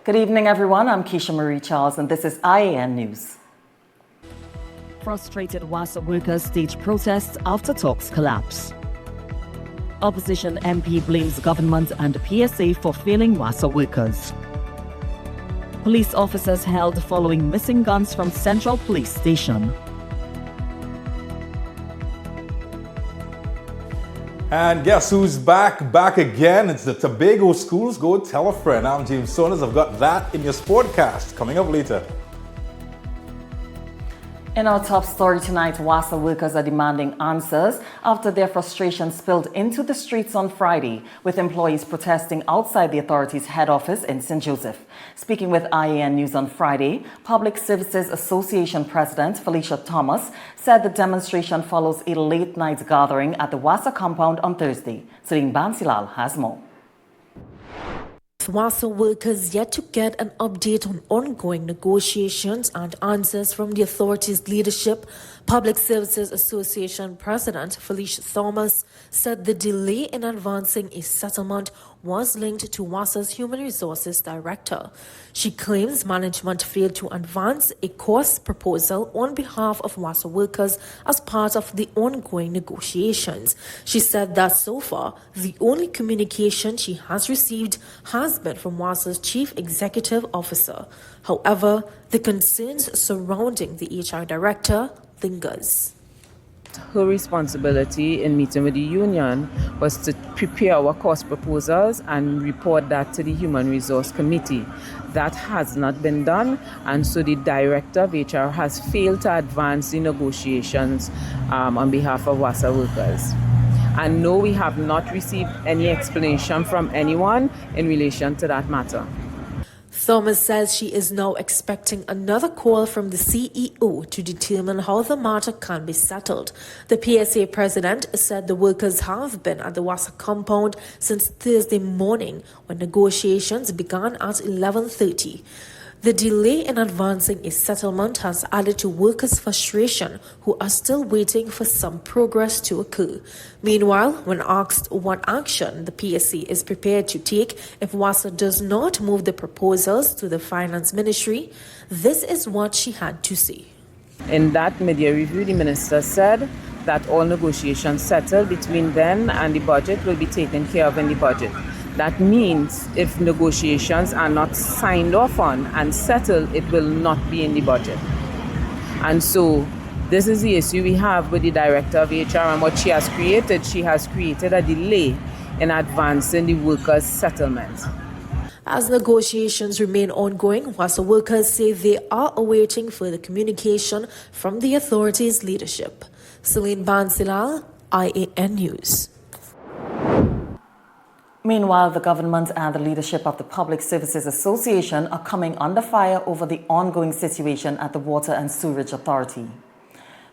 Good evening, everyone. I'm Keisha Marie Charles, and this is I.A.N. News. Frustrated WASA workers stage protests after talks collapse. Opposition MP blames government and PSA for failing WASA workers. Police officers held following missing guns from Central Police Station. And guess who's back? Back again. It's the Tobago Schools Go Tell a Friend. I'm James Sonas. I've got that in your Sportcast coming up later. In our top story tonight, WASA workers are demanding answers after their frustration spilled into the streets on Friday, with employees protesting outside the authority's head office in St. Joseph. Speaking with I.A.N. News on Friday, Public Services Association President Felicia Thomas said the demonstration follows a late-night gathering at the WASA compound on Thursday. Celine Bansilal has more. WASA workers yet to get an update on ongoing negotiations and answers from the authority's leadership. Public Services Association President Felicia Thomas said the delay in advancing a settlement was linked to WASA's Human Resources Director. She claims management failed to advance a cost proposal on behalf of WASA workers as part of the ongoing negotiations. She said that so far, the only communication she has received has been from WASA's Chief Executive Officer. However, the concerns surrounding the HR Director lingers. Her responsibility in meeting with the union was to prepare our cost proposals and report that to the Human Resource Committee. That has not been done, and so the Director of HR has failed to advance the negotiations on behalf of WASA workers. And no, we have not received any explanation from anyone in relation to that matter. Thomas says she is now expecting another call from the CEO to determine how the matter can be settled. The PSA president said the workers have been at the WASA compound since Thursday morning when negotiations began at 11:30. The delay in advancing a settlement has added to workers' frustration, who are still waiting for some progress to occur. Meanwhile, when asked what action the PSC is prepared to take if WASA does not move the proposals to the Finance Ministry, this is what she had to say. In that media review, the minister said that all negotiations settled between them and the budget will be taken care of in the budget. That means if negotiations are not signed off on and settled, it will not be in the budget. And so this is the issue we have with the Director of HR and what she has created a delay in advancing the workers' settlement. As negotiations remain ongoing, WASA workers say they are awaiting further communication from the authority's leadership. Celine Bansilal, I.A.N. News. Meanwhile, the government and the leadership of the Public Services Association are coming under fire over the ongoing situation at the Water and Sewerage Authority.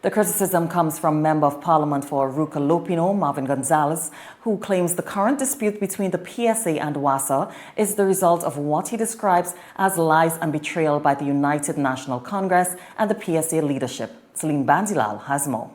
The criticism comes from Member of Parliament for Ruka Lopino, Marvin Gonzalez, who claims the current dispute between the PSA and WASA is the result of what he describes as lies and betrayal by the United National Congress and the PSA leadership. Celine Bansilal has more.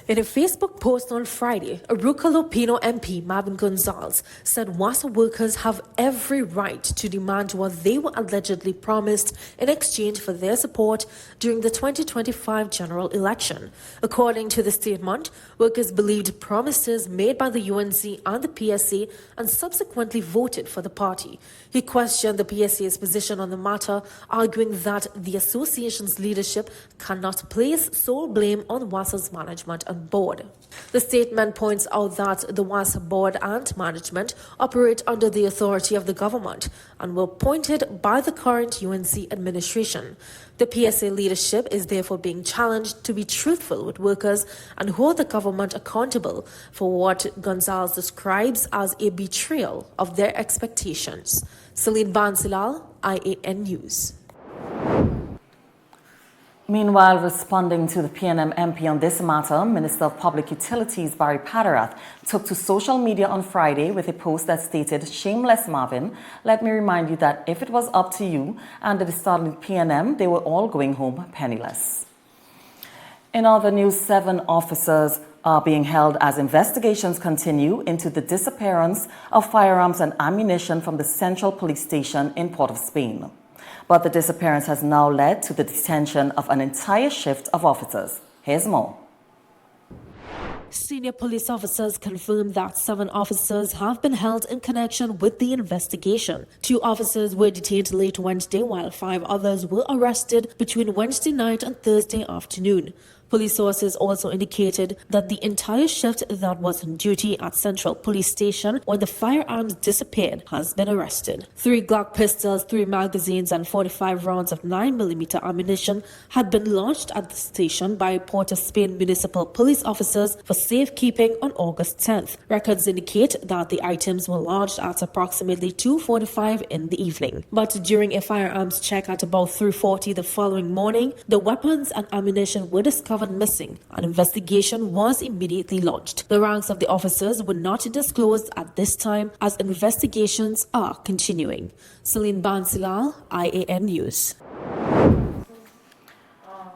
In a Facebook post on Friday, Aruka Lopino MP Marvin Gonzalez said WASA workers have every right to demand what they were allegedly promised in exchange for their support during the 2025 general election. According to the statement, workers believed promises made by the UNC and the PSA and subsequently voted for the party. He questioned the PSA's position on the matter, arguing that the association's leadership cannot place sole blame on WASA's management and board. The statement points out that the WASA board and management operate under the authority of the government and were appointed by the current UNC administration. The PSA leadership is therefore being challenged to be truthful with workers and hold the government accountable for what Gonzalez describes as a betrayal of their expectations. Celine Bansilal, I.A.N. News. Meanwhile, responding to the PNM MP on this matter, Minister of Public Utilities Barry Padarath took to social media on Friday with a post that stated, "Shameless Marvin, let me remind you that if it was up to you and the starting PNM, they were all going home penniless." In other news, 7 officers are being held as investigations continue into the disappearance of firearms and ammunition from the Central Police Station in Port of Spain. But the disappearance has now led to the detention of an entire shift of officers. Here's more. Senior police officers confirmed that 7 officers have been held in connection with the investigation. 2 officers were detained late Wednesday, while 5 others were arrested between Wednesday night and Thursday afternoon. Police sources also indicated that the entire shift that was on duty at Central Police Station when the firearms disappeared has been arrested. 3 Glock pistols, 3 magazines and 45 rounds of 9mm ammunition had been launched at the station by Port of Spain municipal police officers for safekeeping on August 10th. Records indicate that the items were launched at approximately 2:45 in the evening. But during a firearms check at about 3:40 the following morning, the weapons and ammunition were discovered missing. An investigation was immediately launched. The ranks of the officers were not disclosed at this time as investigations are continuing. Celine Bansilal, I.A.N. News.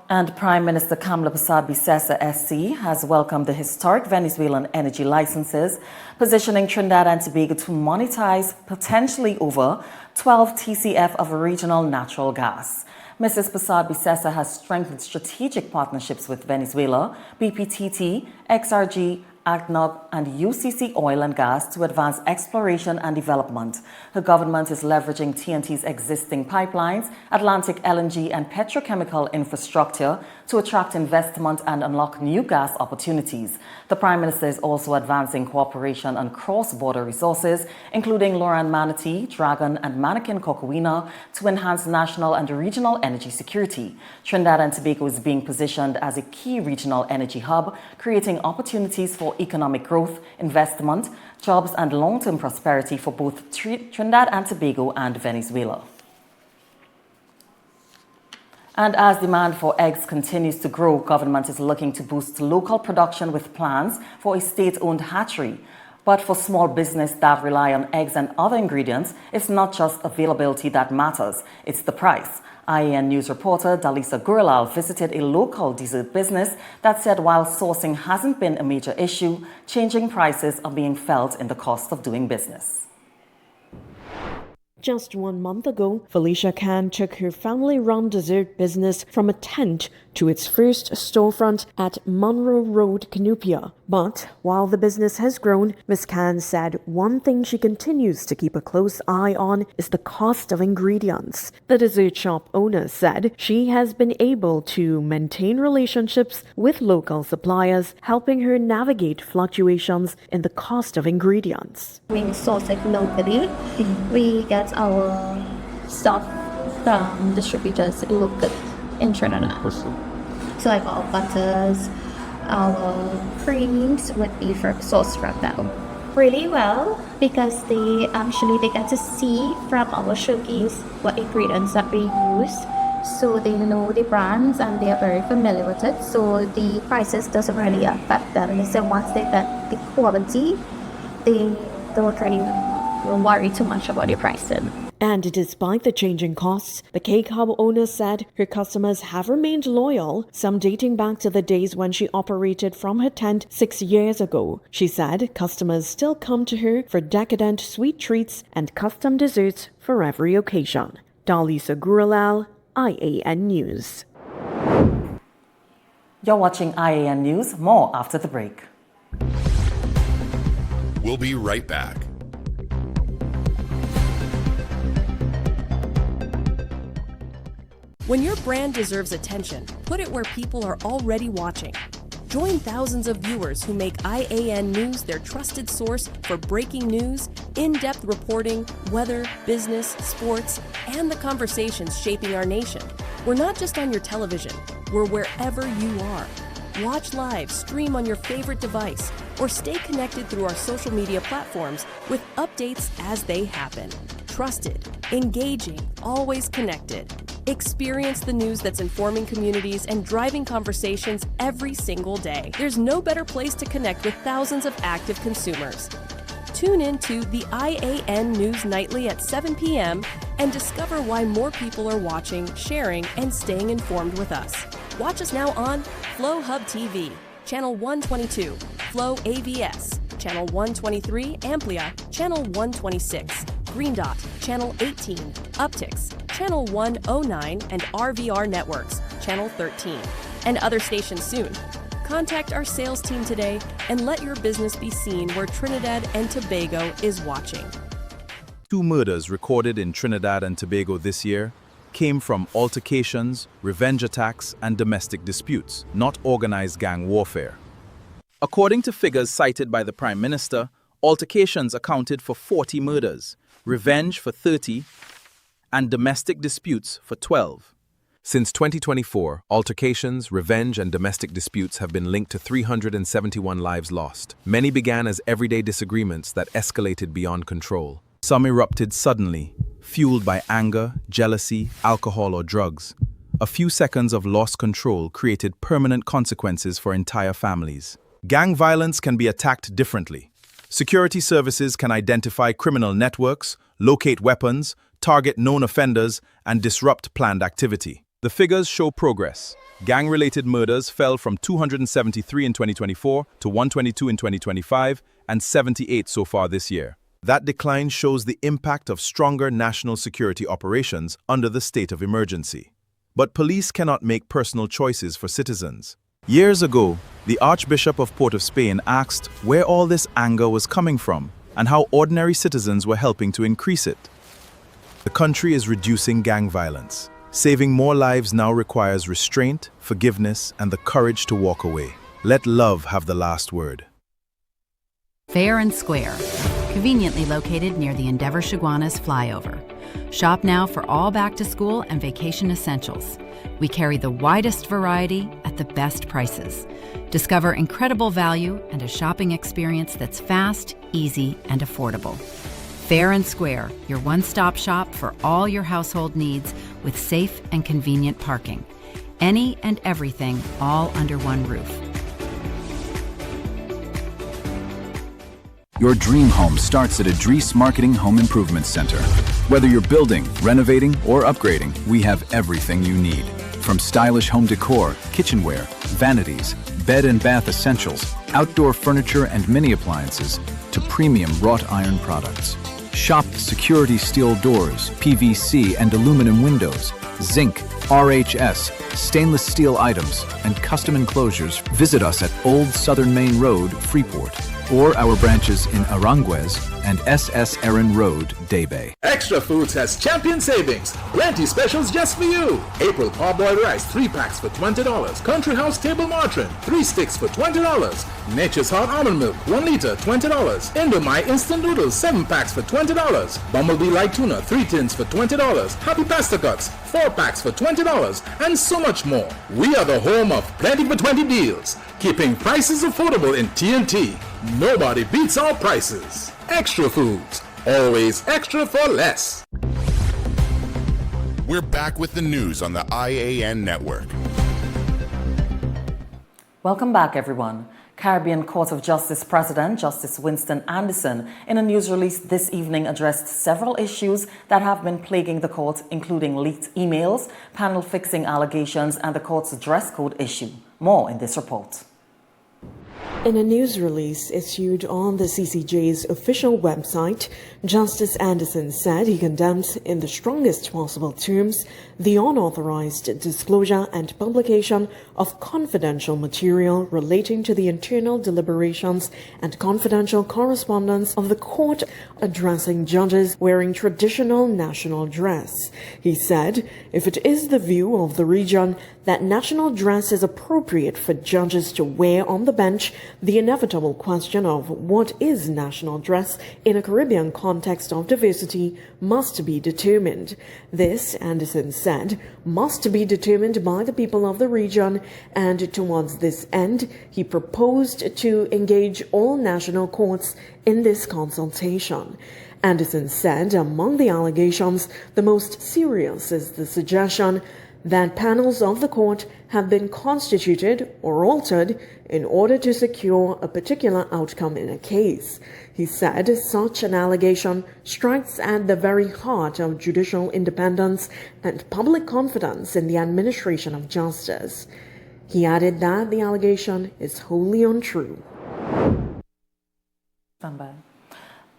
And Prime Minister Kamla Persad-Bissessar SC has welcomed the historic Venezuelan energy licenses, positioning Trinidad and Tobago to monetize potentially over 12 TCF of regional natural gas. Mrs. Persad-Bissessar has strengthened strategic partnerships with Venezuela, BPTT, XRG, ADNOC and UCC Oil and Gas to advance exploration and development. The government is leveraging TNT's existing pipelines, Atlantic LNG and petrochemical infrastructure to attract investment and unlock new gas opportunities. The Prime Minister is also advancing cooperation on cross-border resources, including Loran Manatee, Dragon and Manikin Cocoina, to enhance national and regional energy security. Trinidad and Tobago is being positioned as a key regional energy hub, creating opportunities for economic growth, investment, jobs and long-term prosperity for both Trinidad and Tobago and Venezuela. And as demand for eggs continues to grow, government is looking to boost local production with plans for a state-owned hatchery. But for small business that rely on eggs and other ingredients, it's not just availability that matters, it's the price. I.A.N. News reporter Dalisa Gurulal visited a local dessert business that said while sourcing hasn't been a major issue, changing prices are being felt in the cost of doing business. Just 1 month ago, Felicia Khan took her family-run dessert business from a tent to its first storefront at Monroe Road, Canupia. But while the business has grown, Ms. Khan said one thing she continues to keep a close eye on is the cost of ingredients. The dessert shop owner said she has been able to maintain relationships with local suppliers, helping her navigate fluctuations in the cost of ingredients. We source it locally. We get our stuff from distributors local in Trinidad. So like our butters, our creams would be sourced from them. Really well, because they get to see from our showcase what ingredients that we use. So they know the brands and they are very familiar with it. So the prices doesn't really affect them. So once they get the quality, they don't really worry too much about the pricing. And despite the changing costs, the cake hub owner said her customers have remained loyal, some dating back to the days when she operated from her tent 6 years ago. She said customers still come to her for decadent sweet treats and custom desserts for every occasion. Dalisa Gurulal, I.A.N. News. You're watching I.A.N. News. More after the break. We'll be right back. When your brand deserves attention, put it where people are already watching. Join thousands of viewers who make I.A.N. News their trusted source for breaking news, in-depth reporting, weather, business, sports, and the conversations shaping our nation. We're not just on your television, we're wherever you are. Watch live, stream on your favorite device, or stay connected through our social media platforms with updates as they happen. Trusted, engaging, always connected. Experience the news that's informing communities and driving conversations every single day. There's no better place to connect with thousands of active consumers. Tune in to the I.A.N. News Nightly at 7 p.m. and discover why more people are watching, sharing, and staying informed with us. Watch us now on Flow Hub TV, Channel 122, Flow AVS, Channel 123, Amplia, Channel 126, Green Dot, Channel 18, Uptix, Channel 109, and RVR Networks, Channel 13, and other stations soon. Contact our sales team today and let your business be seen where Trinidad and Tobago is watching. 2 murders recorded in Trinidad and Tobago this year came from altercations, revenge attacks, and domestic disputes, not organized gang warfare. According to figures cited by the Prime Minister, altercations accounted for 40 murders, revenge for 30, and domestic disputes for 12. Since 2024, altercations, revenge, and domestic disputes have been linked to 371 lives lost. Many began as everyday disagreements that escalated beyond control. Some erupted suddenly, fueled by anger, jealousy, alcohol, or drugs. A few seconds of lost control created permanent consequences for entire families. Gang violence can be attacked differently. Security services can identify criminal networks, locate weapons, target known offenders, and disrupt planned activity. The figures show progress. Gang-related murders fell from 273 in 2024 to 122 in 2025 and 78 so far this year. That decline shows the impact of stronger national security operations under the state of emergency. But police cannot make personal choices for citizens. Years ago, the Archbishop of Port of Spain asked where all this anger was coming from and how ordinary citizens were helping to increase it. The country is reducing gang violence. Saving more lives now requires restraint, forgiveness, and the courage to walk away. Let love have the last word. Fair and Square, conveniently located near the Endeavour Chaguanas flyover. Shop now for all back-to-school and vacation essentials. We carry the widest variety at the best prices. Discover incredible value and a shopping experience that's fast, easy, and affordable. Fair and Square, your one-stop shop for all your household needs with safe and convenient parking. Any and everything all under one roof. Your dream home starts at Advertise Marketing Home Improvement Center. Whether you're building, renovating, or upgrading, we have everything you need. From stylish home decor, kitchenware, vanities, bed and bath essentials, outdoor furniture and mini appliances, to premium wrought iron products. Shop security steel doors, PVC and aluminum windows, zinc, RHS, stainless steel items, and custom enclosures. Visit us at Old Southern Main Road, Freeport, or our branches in Aranguez and SS Erin Road, Daybay. Extra Foods has champion savings. Plenty specials just for you. April parboiled rice, 3 packs for $20. Country House table margarine, 3 sticks for $20. Nature's Hot almond milk, 1 liter, $20. Indomie instant noodles, 7 packs for $20. Bumblebee light tuna, 3 tins for $20. Happy pasta cuts, 4 packs for $20. And so much more. We are the home of plenty for 20 deals, keeping prices affordable in TNT. Nobody beats our prices. Extra Foods, always extra for less. We're back with the news on the I.A.N. network. Welcome back, everyone. Caribbean Court of Justice President Justice Winston Anderson, in a news release this evening, addressed several issues that have been plaguing the court, including leaked emails, panel fixing allegations, and the court's dress code issue. More in this report. In a news release issued on the CCJ's official website, Justice Anderson said he condemns in the strongest possible terms the unauthorized disclosure and publication of confidential material relating to the internal deliberations and confidential correspondence of the court addressing judges wearing traditional national dress. He said, if it is the view of the region that national dress is appropriate for judges to wear on the bench, the inevitable question of what is national dress in a Caribbean context of diversity must be determined. This, Anderson said, must be determined by the people of the region, and towards this end, he proposed to engage all national courts in this consultation. Anderson said among the allegations, the most serious is the suggestion that panels of the court have been constituted or altered in order to secure a particular outcome in a case. He said such an allegation strikes at the very heart of judicial independence and public confidence in the administration of justice. He added that the allegation is wholly untrue. Stand by.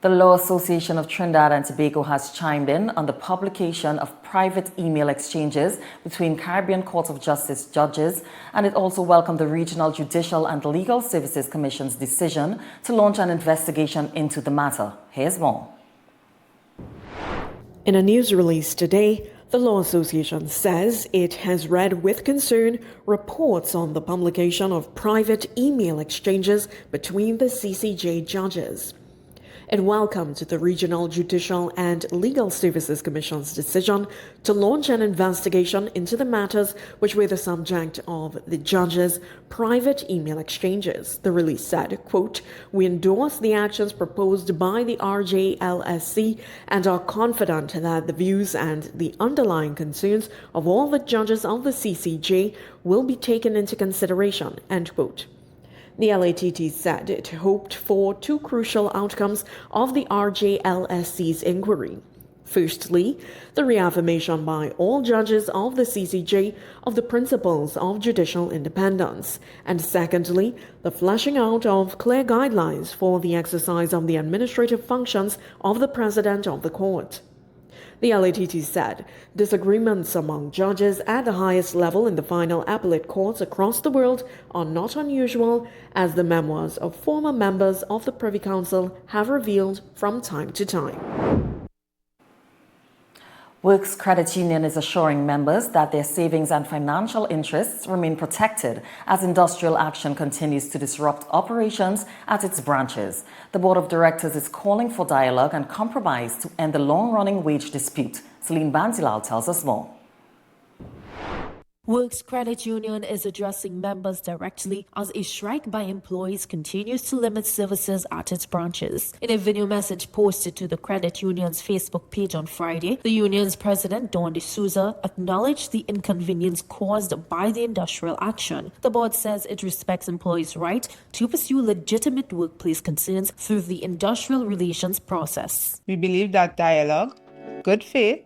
The Law Association of Trinidad and Tobago has chimed in on the publication of private email exchanges between Caribbean Court of Justice judges, and it also welcomed the Regional Judicial and Legal Services Commission's decision to launch an investigation into the matter. Here's more. In a news release today, the Law Association says it has read with concern reports on the publication of private email exchanges between the CCJ judges. It welcomed the Regional Judicial and Legal Services Commission's decision to launch an investigation into the matters which were the subject of the judges' private email exchanges. The release said, quote, "We endorse the actions proposed by the RJLSC and are confident that the views and the underlying concerns of all the judges of the CCJ will be taken into consideration," end quote. The LATT said it hoped for two crucial outcomes of the RJLSC's inquiry. Firstly, the reaffirmation by all judges of the CCJ of the principles of judicial independence, and secondly, the fleshing out of clear guidelines for the exercise of the administrative functions of the President of the Court. The LATT said disagreements among judges at the highest level in the final appellate courts across the world are not unusual, as the memoirs of former members of the Privy Council have revealed from time to time. Works Credit Union is assuring members that their savings and financial interests remain protected as industrial action continues to disrupt operations at its branches. The Board of Directors is calling for dialogue and compromise to end the long-running wage dispute. Celine Banzilal tells us more. Works Credit Union is addressing members directly as a strike by employees continues to limit services at its branches. In a video message posted to the credit union's Facebook page on Friday, the union's president, Dawn D'Souza, acknowledged the inconvenience caused by the industrial action. The board says it respects employees' right to pursue legitimate workplace concerns through the industrial relations process. We believe that dialogue, good faith,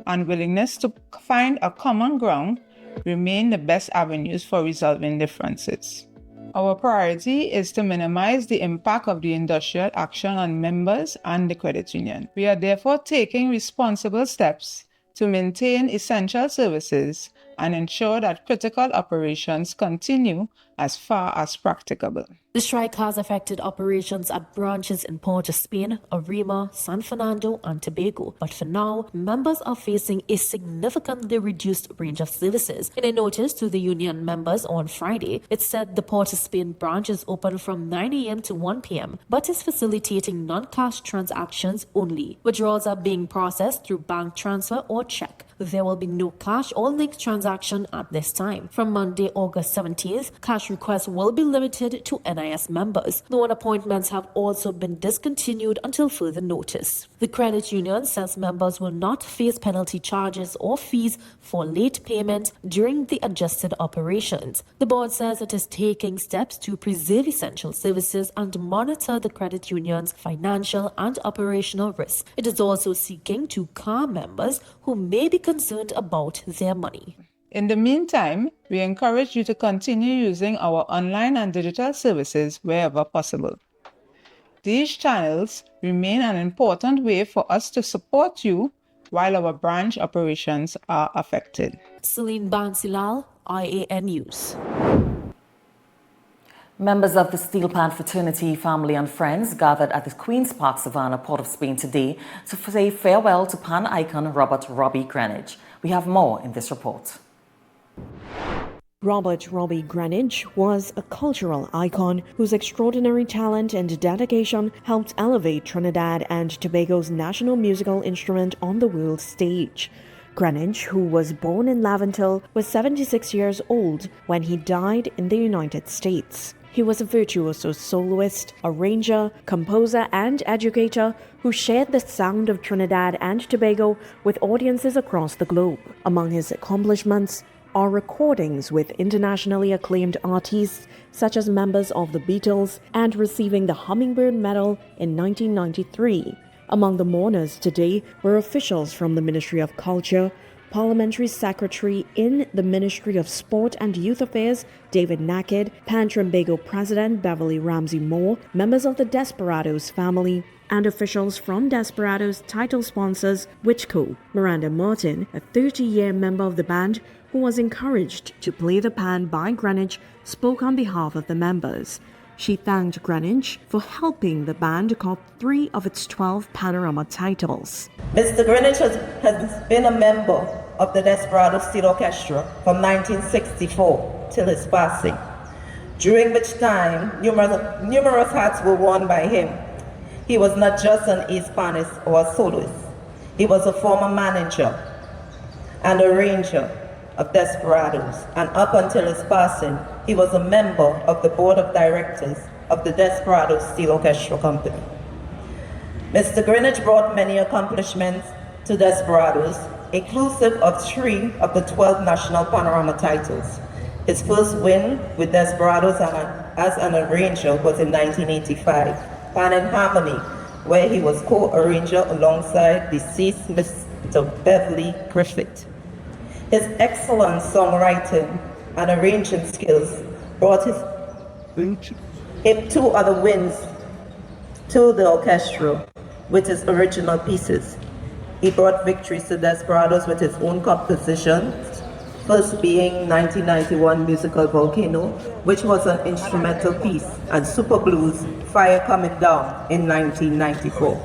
and willingness to find a common ground remain the best avenues for resolving differences. Our priority is to minimize the impact of the industrial action on members and the credit union. We are therefore taking responsible steps to maintain essential services and ensure that critical operations continue as far as practicable. The strike has affected operations at branches in Port of Spain, Arima, San Fernando, and Tobago. But for now, members are facing a significantly reduced range of services. In a notice to the union members on Friday, it said the Port of Spain branch is open from 9 a.m. to 1 p.m., but is facilitating non-cash transactions only. Withdrawals are being processed through bank transfer or check. There will be no cash or linked transaction at this time. From Monday, August 17th, cash requests will be limited to NIS members. Loan appointments have also been discontinued until further notice. The credit union says members will not face penalty charges or fees for late payment during the adjusted operations. The board says it is taking steps to preserve essential services and monitor the credit union's financial and operational risk. It is also seeking to calm members who may be concerned about their money. In the meantime, we encourage you to continue using our online and digital services wherever possible. These channels remain an important way for us to support you while our branch operations are affected. Celine Bansilal, I.A.N. News. Members of the Steel Pan fraternity, family and friends gathered at the Queen's Park Savannah, Port of Spain today to say farewell to Pan icon Robert "Robbie" Greenidge. We have more in this report. Robert "Robbie" Greenidge was a cultural icon whose extraordinary talent and dedication helped elevate Trinidad and Tobago's national musical instrument on the world stage. Greenidge, who was born in Laventille, was 76 years old when he died in the United States. He was a virtuoso soloist, arranger, composer, and educator who shared the sound of Trinidad and Tobago with audiences across the globe. Among his accomplishments are recordings with internationally acclaimed artists such as members of the Beatles and receiving the Hummingbird Medal in 1993. Among the mourners today were officials from the Ministry of Culture, Parliamentary Secretary in the Ministry of Sport and Youth Affairs, David Naked, Pan Trimbago President Beverly Ramsey Moore, members of the Desperados family, and officials from Desperados title sponsors Whichco. Miranda Martin, a 30-year member of the band who was encouraged to play the pan by Greenwich, spoke on behalf of the members. She thanked Greenwich for helping the band cop 3 of its 12 Panorama titles. Mr. Greenwich has been a member of the Desperado Steel Orchestra from 1964 till his passing, during which time numerous hats were worn by him. He was not just an Hispanist or a soloist. He was a former manager and arranger of Desperados, and up until his passing, he was a member of the board of directors of the Desperados Steel Orchestra Company. Mr. Greenwich brought many accomplishments to Desperados, inclusive of 3 of the 12 national Panorama titles. His first win with Desperados as an arranger was in 1985, Pan in Harmony, where he was co-arranger alongside deceased Mr. Beverly Griffith. His excellent songwriting and arranging skills brought him 2 other wins to the orchestra with his original pieces. He brought victories to Desperados with his own compositions, first being 1991 musical Volcano, which was an instrumental piece, and Super Blues Fire Coming Down in 1994.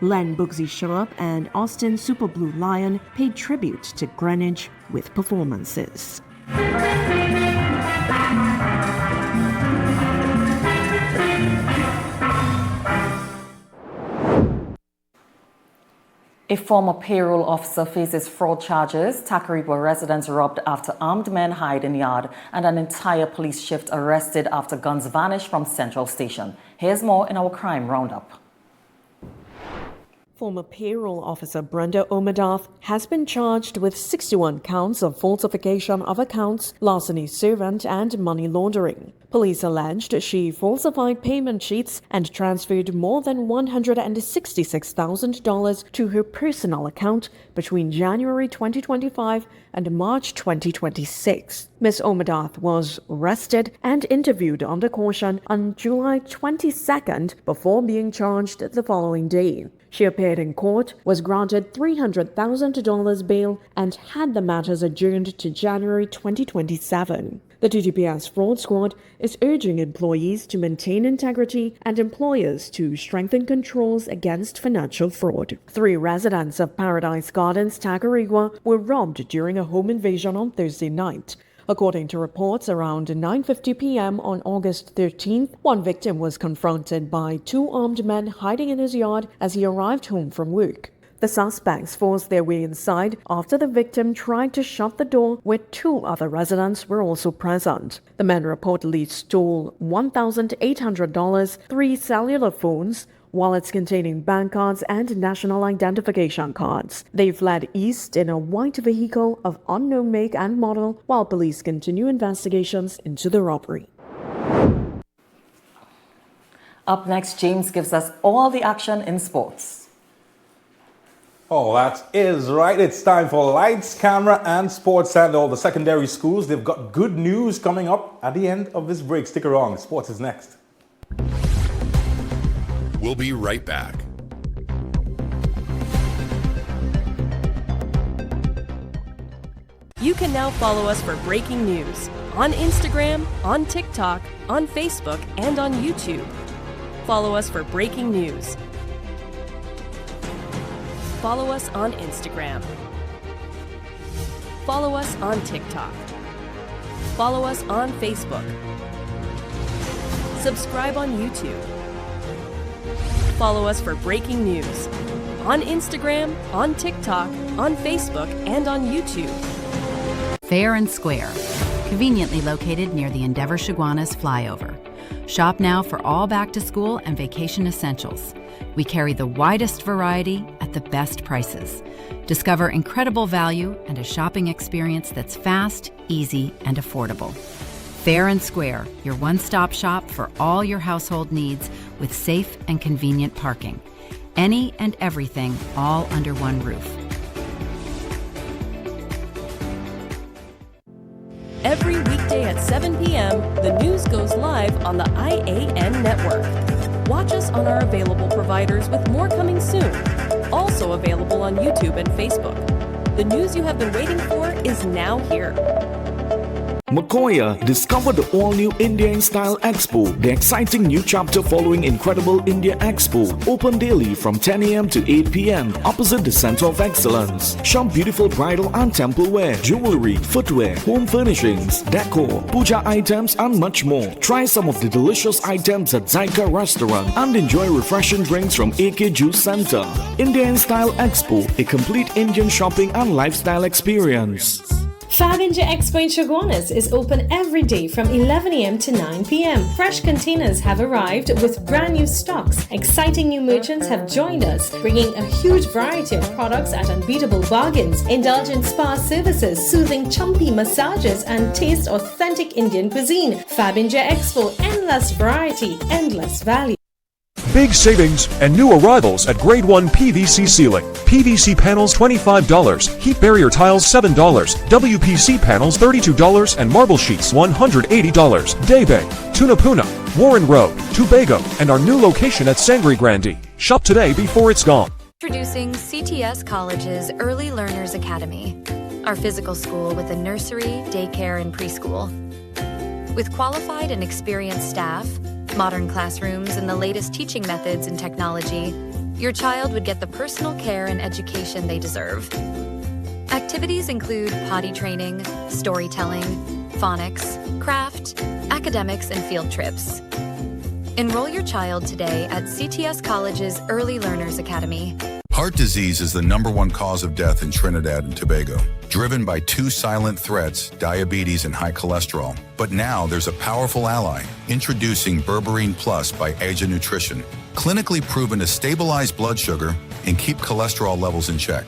Len Bugsy Sharp and Austin Super Blue Lion paid tribute to Greenwich with performances. A former payroll officer faces fraud charges. Tacarigua residents robbed after armed men hide in yard, and an entire police shift arrested after guns vanished from Central Station. Here's more in our crime roundup. Former payroll officer Brenda Omadath has been charged with 61 counts of falsification of accounts, larceny servant, and money laundering. Police alleged she falsified payment sheets and transferred more than $166,000 to her personal account between January 2025 and March 2026. Ms. Omadath was arrested and interviewed under caution on July 22nd before being charged the following day. She appeared in court, was granted $300,000 bail, and had the matters adjourned to January 2027. The TTPS Fraud Squad is urging employees to maintain integrity and employers to strengthen controls against financial fraud. 3 residents of Paradise Gardens, Tacarigua, were robbed during a home invasion on Thursday night. According to reports, around 9:50 p.m. on August 13th, one victim was confronted by 2 armed men hiding in his yard as he arrived home from work. The suspects forced their way inside after the victim tried to shut the door, where 2 other residents were also present. The men reportedly stole $1,800, 3 cellular phones, wallets containing bank cards and national identification cards. They fled east in a white vehicle of unknown make and model, while police continue investigations into the robbery. Up next, James gives us all the action in sports. Oh, that is right. It's time for Lights, Camera, and Sports, and all the secondary schools. They've got good news coming up at the end of this break. Stick around. Sports is next. We'll be right back. You can now follow us for breaking news on Instagram, on TikTok, on Facebook, and on YouTube. Follow us for breaking news. Follow us on Instagram. Follow us on TikTok. Follow us on Facebook. Subscribe on YouTube. Follow us for breaking news on Instagram, on TikTok, on Facebook, and on YouTube. Fair and Square, conveniently located near the Endeavor Chaguanas flyover. Shop now for all back-to-school and vacation essentials. We carry the widest variety at the best prices. Discover incredible value and a shopping experience that's fast, easy, and affordable. Fair and Square, your one-stop shop for all your household needs with safe and convenient parking. Any and everything all under one roof. 7 p.m., the news goes live on the I.A.N network. Watch us on our available providers with more coming soon. Also available on YouTube and Facebook. The news you have been waiting for is now here. Makoya, discover the all-new India in Style Expo, the exciting new chapter following Incredible India Expo. Open daily from 10 a.m. to 8 p.m. opposite the Center of Excellence. Shop beautiful bridal and temple wear, jewelry, footwear, home furnishings, decor, puja items and much more. Try some of the delicious items at Zyka Restaurant and enjoy refreshing drinks from AK Juice Center. India in Style Expo, a complete Indian shopping and lifestyle experience. Fab India Expo in Chaguanas is open every day from 11 a.m. to 9 p.m. Fresh containers have arrived with brand new stocks. Exciting new merchants have joined us, bringing a huge variety of products at unbeatable bargains. Indulge in spa services, soothing chumpy massages, and taste authentic Indian cuisine. Fab India Expo, endless variety, endless value. Big savings and new arrivals at Grade 1 PVC ceiling. PVC panels $25, heat barrier tiles $7, WPC panels $32, and marble sheets $180. Daybay, Tunapuna, Warren Road, Tobago, and our new location at Sangre Grande. Shop today before it's gone. Introducing CTS College's Early Learners Academy, our physical school with a nursery, daycare, and preschool. With qualified and experienced staff, modern classrooms, and the latest teaching methods and technology, your child would get the personal care and education they deserve. Activities include potty training, storytelling, phonics, craft, academics, and field trips. Enroll your child today at CTS College's Early Learners Academy. Heart disease is the #1 cause of death in Trinidad and Tobago, driven by two silent threats, diabetes and high cholesterol. But now there's a powerful ally, introducing Berberine Plus by A.N Nutrition, clinically proven to stabilize blood sugar and keep cholesterol levels in check.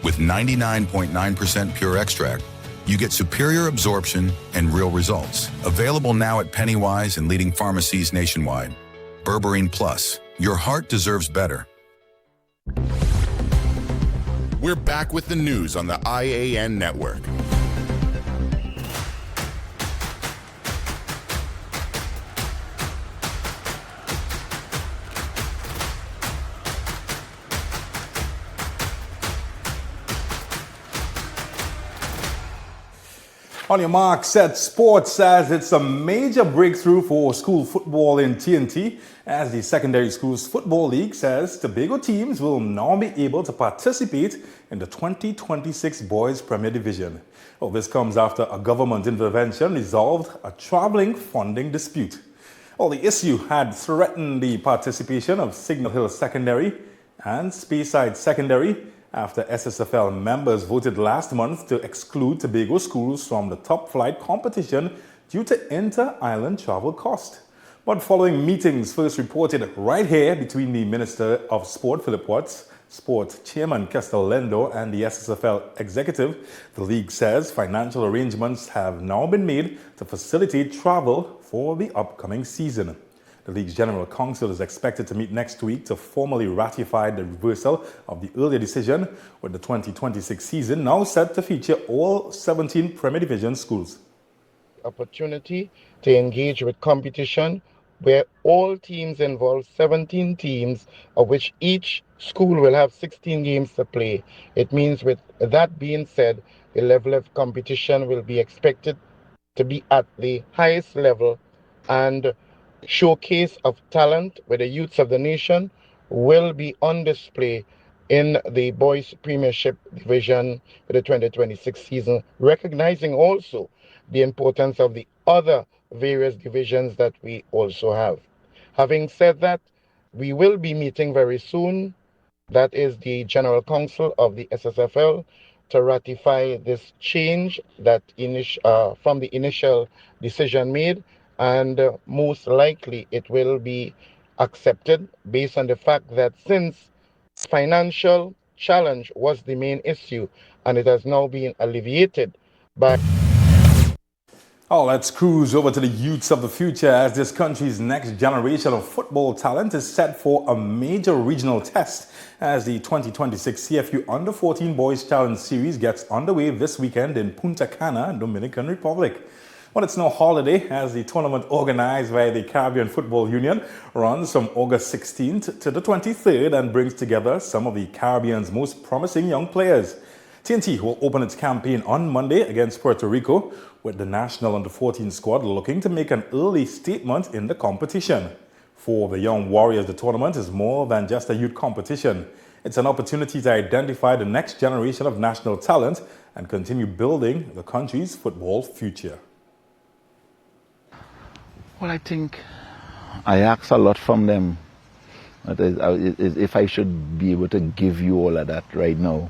With 99.9% pure extract, you get superior absorption and real results. Available now at Pennywise and leading pharmacies nationwide. Berberine Plus, your heart deserves better. We're back with the news on the I.A.N network. On your mark, set. Sports says it's a major breakthrough for school football in TNT, as the Secondary Schools Football League says Tobago teams will now be able to participate in the 2026 Boys Premier Division. Well, this comes after a government intervention resolved a traveling funding dispute. Well, the issue had threatened the participation of Signal Hill Secondary and Speyside Secondary after SSFL members voted last month to exclude Tobago schools from the top flight competition due to inter-island travel cost. But following meetings first reported right here between the Minister of Sport, Philip Watts, Sport Chairman Kestel Lendo, and the SSFL executive, the league says financial arrangements have now been made to facilitate travel for the upcoming season. The league's general council is expected to meet next week to formally ratify the reversal of the earlier decision, with the 2026 season now set to feature all 17 Premier Division schools. Opportunity to engage with competition where all teams involve 17 teams, of which each school will have 16 games to play. It means, with that being said, the level of competition will be expected to be at the highest level, and showcase of talent with the youths of the nation will be on display in the Boys Premiership Division for the 2026 season, recognizing also the importance of the other various divisions that we also have. Having said that, we will be meeting very soon, that is the General Council of the SSFL, to ratify this change that from the initial decision made, and most likely it will be accepted based on the fact that since financial challenge was the main issue and it has now been alleviated by... Oh, let's cruise over to the youths of the future, as this country's next generation of football talent is set for a major regional test as the 2026 CFU Under-14 Boys Challenge Series gets underway this weekend in Punta Cana, Dominican Republic. Well, it's no holiday as the tournament organized by the Caribbean Football Union runs from August 16th to the 23rd and brings together some of the Caribbean's most promising young players. TNT will open its campaign on Monday against Puerto Rico, with the national under-14 squad looking to make an early statement in the competition. For the young Warriors, the tournament is more than just a youth competition. It's an opportunity to identify the next generation of national talent and continue building the country's football future. Well, I think I ask a lot from them. If I should be able to give you all of that right now.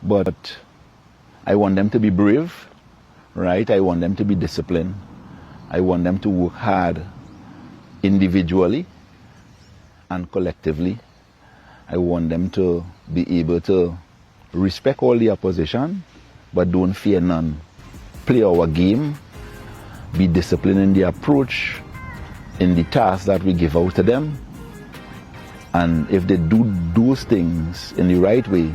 But I want them to be brave, right? I want them to be disciplined. I want them to work hard individually and collectively. I want them to be able to respect all the opposition, but don't fear none. Play our game, be disciplined in the approach, in the tasks that we give out to them. And if they do those things in the right way,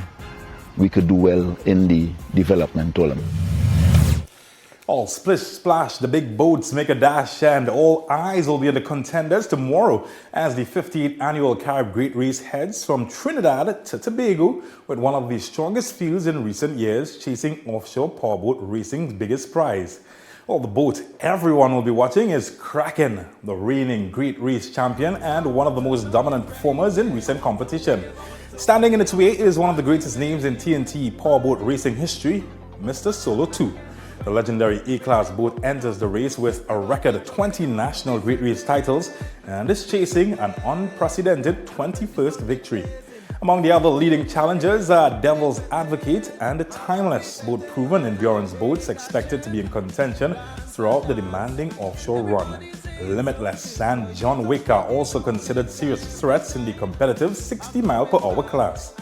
we could do well in the development tournament. All splish splash, the big boats make a dash, and all eyes will be on the contenders tomorrow as the 15th annual Carib Great Race heads from Trinidad to Tobago with one of the strongest fields in recent years, chasing offshore powerboat racing's biggest prize. Well, the boat everyone will be watching is Kraken, the reigning Great Race champion and one of the most dominant performers in recent competition. Standing in its way is one of the greatest names in TNT powerboat racing history, Mr. Solo 2. The legendary A-class boat enters the race with a record 20 national Great Race titles and is chasing an unprecedented 21st victory. Among the other leading challengers are Devil's Advocate and the Timeless, both proven endurance boats expected to be in contention throughout the demanding offshore run. Limitless and John Wick are also considered serious threats in the competitive 60-mile-per-hour class.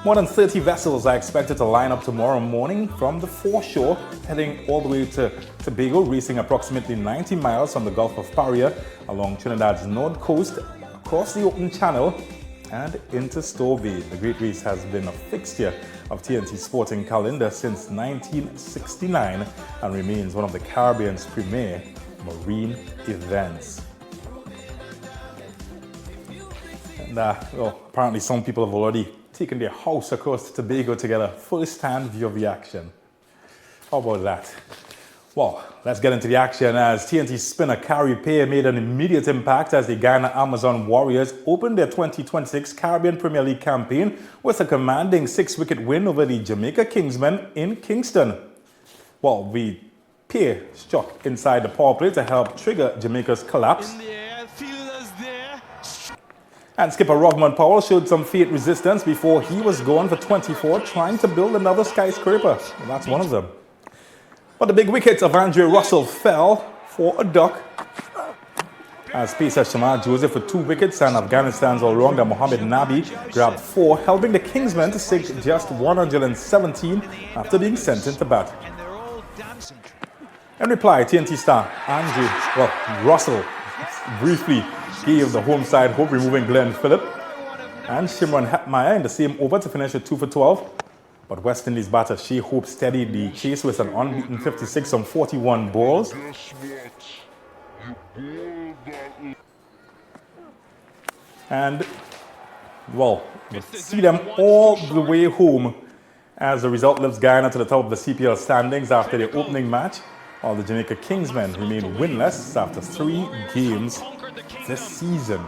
More than 30 vessels are expected to line up tomorrow morning from the foreshore, heading all the way to Tobago, racing approximately 90 miles from the Gulf of Paria along Trinidad's north coast, across the open channel, and into Stowe Bay. The Great Race has been a fixture of TNT's sporting calendar since 1969 and remains one of the Caribbean's premier marine events. And apparently some people have already taken their house across Tobago to get a first-hand view of the action. How about that? Well, let's get into the action as TNT spinner Carrie Paye made an immediate impact as the Guyana Amazon Warriors opened their 2026 Caribbean Premier League campaign with a commanding 6-wicket win over the Jamaica Kingsmen in Kingston. Well, the Paye struck inside the power play to help trigger Jamaica's collapse. And skipper Rogman Powell showed some faint resistance before he was gone for 24, trying to build another skyscraper. And that's one of them. But the big wicket of Andre Russell fell for a duck as pacer Shamar Joseph for 2 wickets and Afghanistan's all-rounder Mohamed Nabi grabbed 4, helping the Kingsmen to sink just 117 after being sent into bat. In reply, TNT star Russell briefly gave the home side hope, removing Glenn Phillip and Shimron Hepmeyer in the same over to finish with 2 for 12. But West Indies batter Shea Hope steadied the chase with an unbeaten 56 on 41 balls. And, well, we'll see them all the way home as the result lifts Guyana to the top of the CPL standings after their opening match, while the Jamaica Kingsmen remain winless after 3 games this season.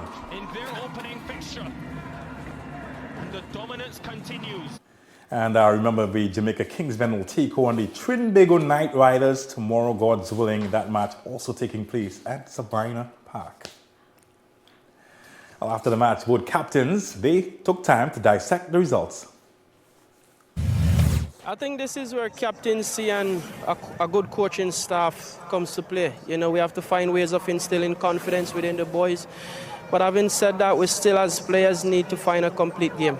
And remember, the Jamaica Kingsmen will take on the Trinbago Knight Riders tomorrow, God's willing. That match also taking place at Sabina Park. Well, after the match, both captains, they took time to dissect the results. I think this is where captaincy and a good coaching staff comes to play. You know, we have to find ways of instilling confidence within the boys. But having said that, we still as players need to find a complete game.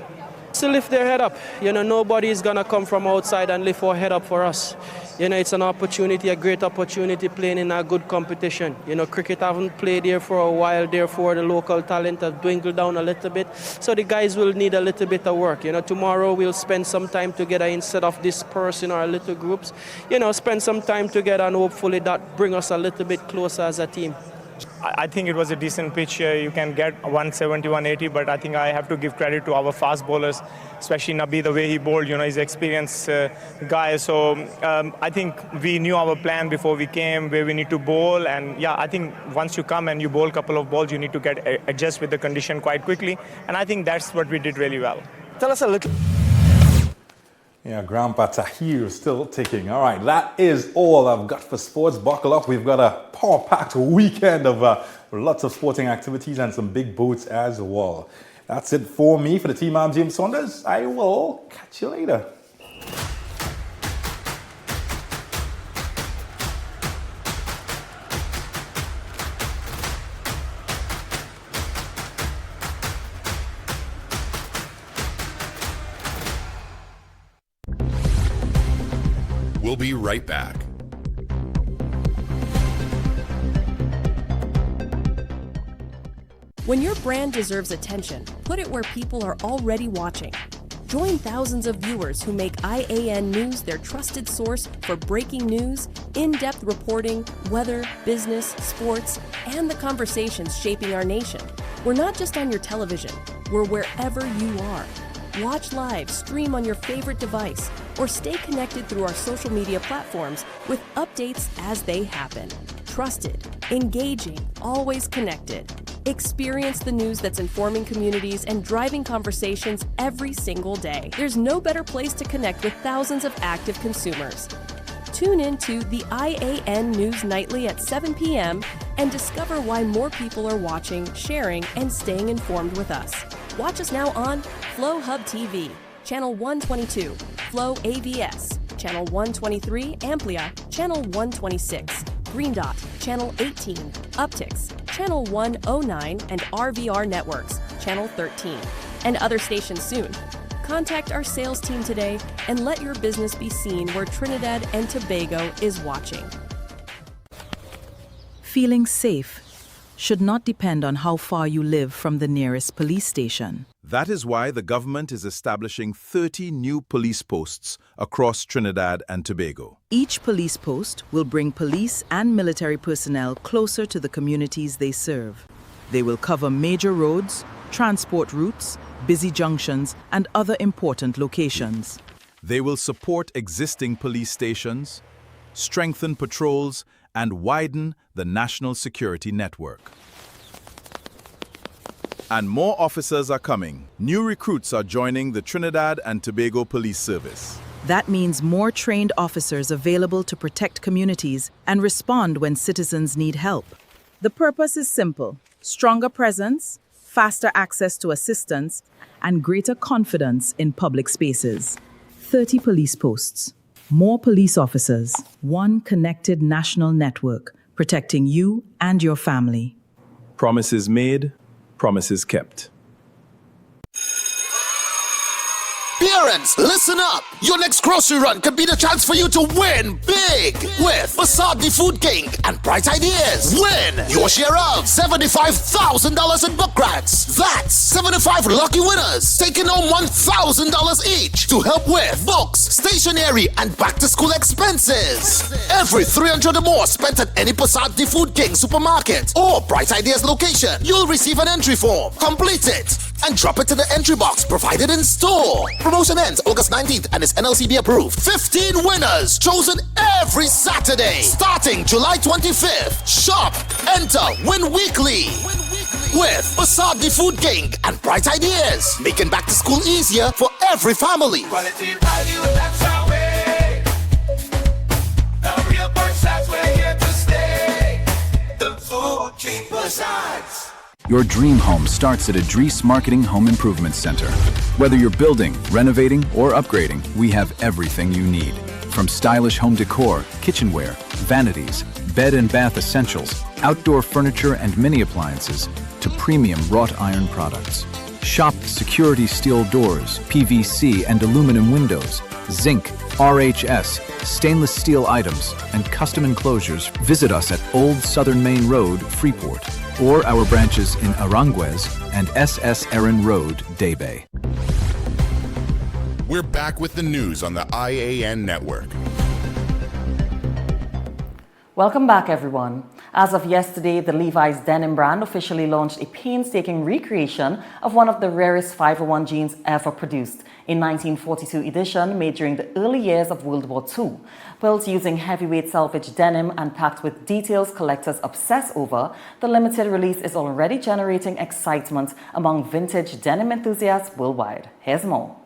to lift their head up. Nobody is going to come from outside and lift our head up for us. It's an opportunity, a great opportunity playing in a good competition. Cricket haven't played here for a while, therefore the local talent has dwindled down a little bit. So the guys will need a little bit of work. Tomorrow we'll spend some time together instead of dispersing our little groups. Spend some time together and hopefully that bring us a little bit closer as a team. I think it was a decent pitch. You can get 170, 180, but I think I have to give credit to our fast bowlers, especially Nabi, the way he bowled. He's an experienced guy. So I think we knew our plan before we came, where we need to bowl. And yeah, I think once you come and you bowl a couple of balls, you need to adjust with the condition quite quickly. And I think that's what we did really well. Tell us a little. Yeah, Grandpa Tahir still ticking. All right, that is all I've got for sports. Buckle up. We've got a power-packed weekend of lots of sporting activities and some big boats as well. That's it for me. For the team, I'm James Saunders. I will catch you later. We'll be right back. When your brand deserves attention, put it where people are already watching. Join thousands of viewers who make I.A.N. News their trusted source for breaking news, in-depth reporting, weather, business, sports, and the conversations shaping our nation. We're not just on your television, we're wherever you are. Watch live, stream on your favorite device, or stay connected through our social media platforms with updates as they happen. Trusted, engaging, always connected. Experience the news that's informing communities and driving conversations every single day. There's no better place to connect with thousands of active consumers. Tune in to the I.A.N. News Nightly at 7 p.m. and discover why more people are watching, sharing, and staying informed with us. Watch us now on Flow Hub TV, Channel 122, Flow AVS, Channel 123, Amplia, Channel 126, Green Dot, Channel 18, Uptix, Channel 109, and RVR Networks, Channel 13, and other stations soon. Contact our sales team today and let your business be seen where Trinidad and Tobago is watching. Feeling safe should not depend on how far you live from the nearest police station. That is why the government is establishing 30 new police posts across Trinidad and Tobago. Each police post will bring police and military personnel closer to the communities they serve. They will cover major roads, transport routes, busy junctions, and other important locations. They will support existing police stations, strengthen patrols, and widen the national security network. And more officers are coming. New recruits are joining the Trinidad and Tobago Police Service. That means more trained officers available to protect communities and respond when citizens need help. The purpose is simple: stronger presence, faster access to assistance, and greater confidence in public spaces. 30 police posts, more police officers, one connected national network protecting you and your family. Promises made, promises kept. Parents, listen up! Your next grocery run could be the chance for you to win big with Facade the Food King and Bright Ideas. Win your share of $75,000 in book grants. That's 75 lucky winners taking home $1,000 each to help with books, stationery, and back-to-school expenses. Every $300 or more spent at any Facade the Food King supermarket or Bright Ideas location, you'll receive an entry form. Complete it and drop it in the entry box provided in store. Promotion ends August 19th and is NLCB approved. 15 winners chosen every Saturday starting July 25th. Shop, enter, win weekly with Facade the Food King and Bright Ideas, making back to school easier for every family. Quality value, that's our way. The real Bursides, we're here to stay. The Food King Bursides. Your dream home starts at ADVERTISE Marketing Home Improvement Center. Whether you're building, renovating, or upgrading, we have everything you need. From stylish home decor, kitchenware, vanities, bed and bath essentials, outdoor furniture and mini appliances, to premium wrought iron products. Shop security steel doors, PVC and aluminum windows, zinc, RHS, stainless steel items, and custom enclosures. Visit us at Old Southern Main Road, Freeport, or our branches in Aranguez and SS Erin Road, Daybay. We're back with the news on the I.A.N. network. Welcome back, everyone. As of yesterday, the Levi's denim brand officially launched a painstaking recreation of one of the rarest 501 jeans ever produced, a 1942 edition made during the early years of World War II. Built using heavyweight salvage denim and packed with details collectors obsess over, the limited release is already generating excitement among vintage denim enthusiasts worldwide. Here's more.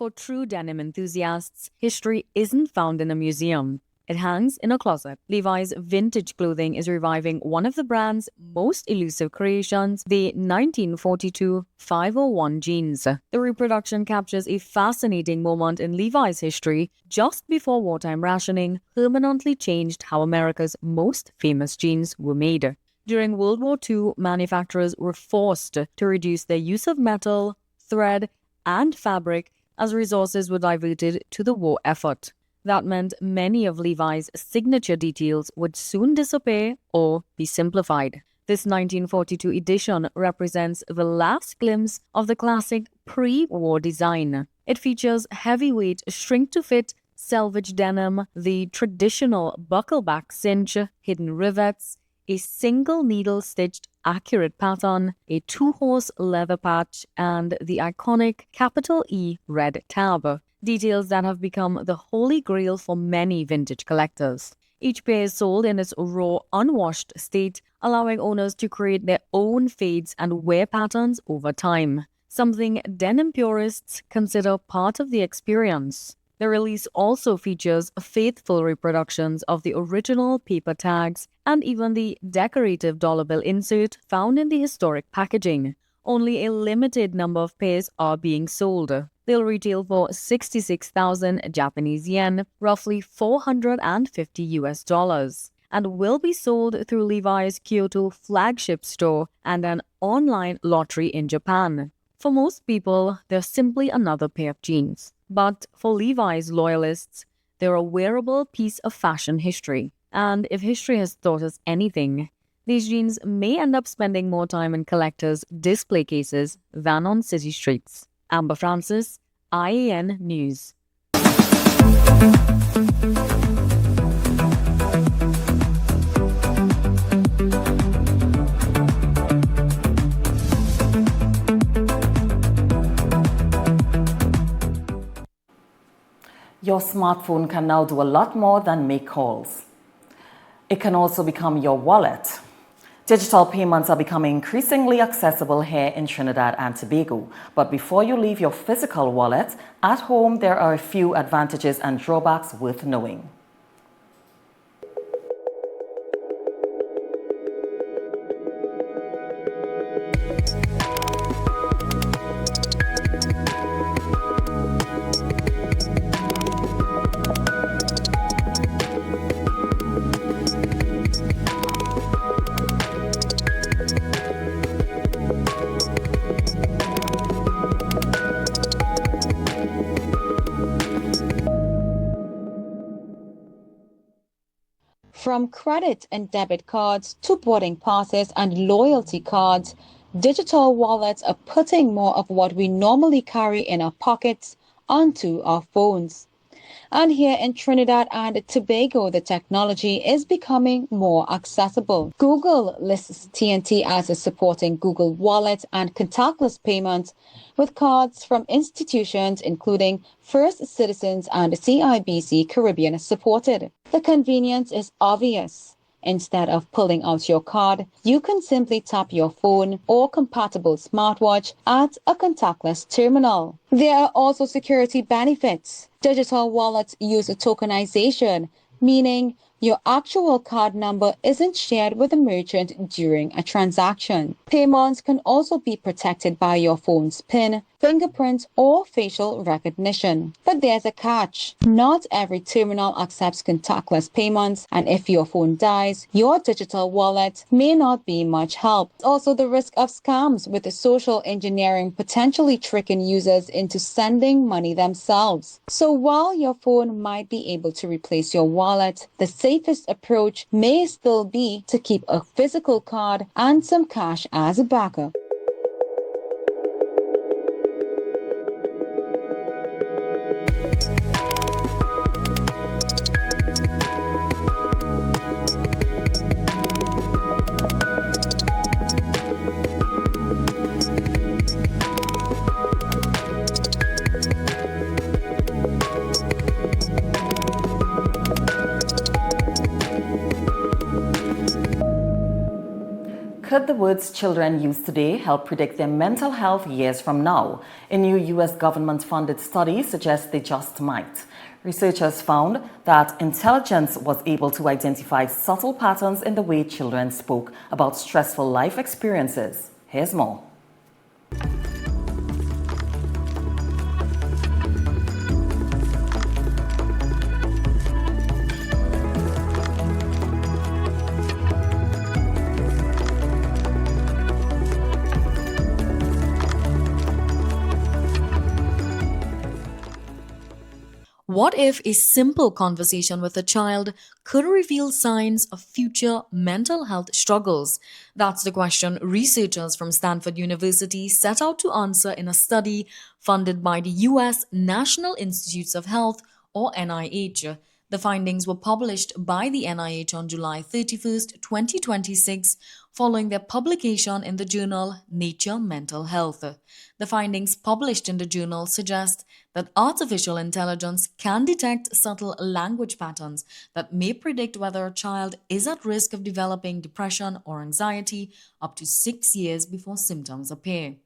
For true denim enthusiasts, history isn't found in a museum. It hangs in a closet. Levi's vintage clothing is reviving one of the brand's most elusive creations, the 1942 501 jeans. The reproduction captures a fascinating moment in Levi's history just before wartime rationing permanently changed how America's most famous jeans were made. During World War II, manufacturers were forced to reduce their use of metal, thread, and fabric as resources were diverted to the war effort. That meant many of Levi's signature details would soon disappear or be simplified. This 1942 edition represents the last glimpse of the classic pre-war design. It features heavyweight shrink-to-fit selvage denim, the traditional buckle-back cinch, hidden rivets, a single needle-stitched accurate pattern, a two-horse leather patch, and the iconic capital E red tab. Details that have become the holy grail for many vintage collectors. Each pair is sold in its raw, unwashed state, allowing owners to create their own fades and wear patterns over time, something denim purists consider part of the experience. The release also features faithful reproductions of the original paper tags and even the decorative dollar bill insert found in the historic packaging. Only a limited number of pairs are being sold. They'll retail for 66,000 Japanese yen, roughly $450 US, and will be sold through Levi's Kyoto flagship store and an online lottery in Japan. For most people, they're simply another pair of jeans. But for Levi's loyalists, they're a wearable piece of fashion history. And if history has taught us anything, these jeans may end up spending more time in collectors' display cases than on city streets. Amber Francis, I.A.N. News. Your smartphone can now do a lot more than make calls. It can also become your wallet. Digital payments are becoming increasingly accessible here in Trinidad and Tobago. But before you leave your physical wallet, at home there are a few advantages and drawbacks worth knowing. From credit and debit cards to boarding passes and loyalty cards, digital wallets are putting more of what we normally carry in our pockets onto our phones. And here in Trinidad and Tobago, the technology is becoming more accessible. Google lists TNT as supporting Google Wallet and contactless payments with cards from institutions including First Citizens and CIBC Caribbean supported. The convenience is obvious. Instead of pulling out your card, you can simply tap your phone or compatible smartwatch at a contactless terminal. There are also security benefits. Digital wallets use tokenization, meaning your actual card number isn't shared with the merchant during a transaction. Payments can also be protected by your phone's PIN, fingerprint, or facial recognition. But there's a catch. Not every terminal accepts contactless payments, and if your phone dies, your digital wallet may not be much help. Also, the risk of scams with the social engineering potentially tricking users into sending money themselves. So while your phone might be able to replace your wallet, the safest approach may still be to keep a physical card and some cash as a backup. Could the words children use today help predict their mental health years from now? A new U.S. government-funded study suggests they just might. Researchers found that intelligence was able to identify subtle patterns in the way children spoke about stressful life experiences. Here's more. What if a simple conversation with a child could reveal signs of future mental health struggles? That's the question researchers from Stanford University set out to answer in a study funded by the U.S. National Institutes of Health, or NIH. The findings were published by the NIH on July 31st, 2026, following their publication in the journal Nature Mental Health. The findings published in the journal suggest that artificial intelligence can detect subtle language patterns that may predict whether a child is at risk of developing depression or anxiety up to 6 years before symptoms appear.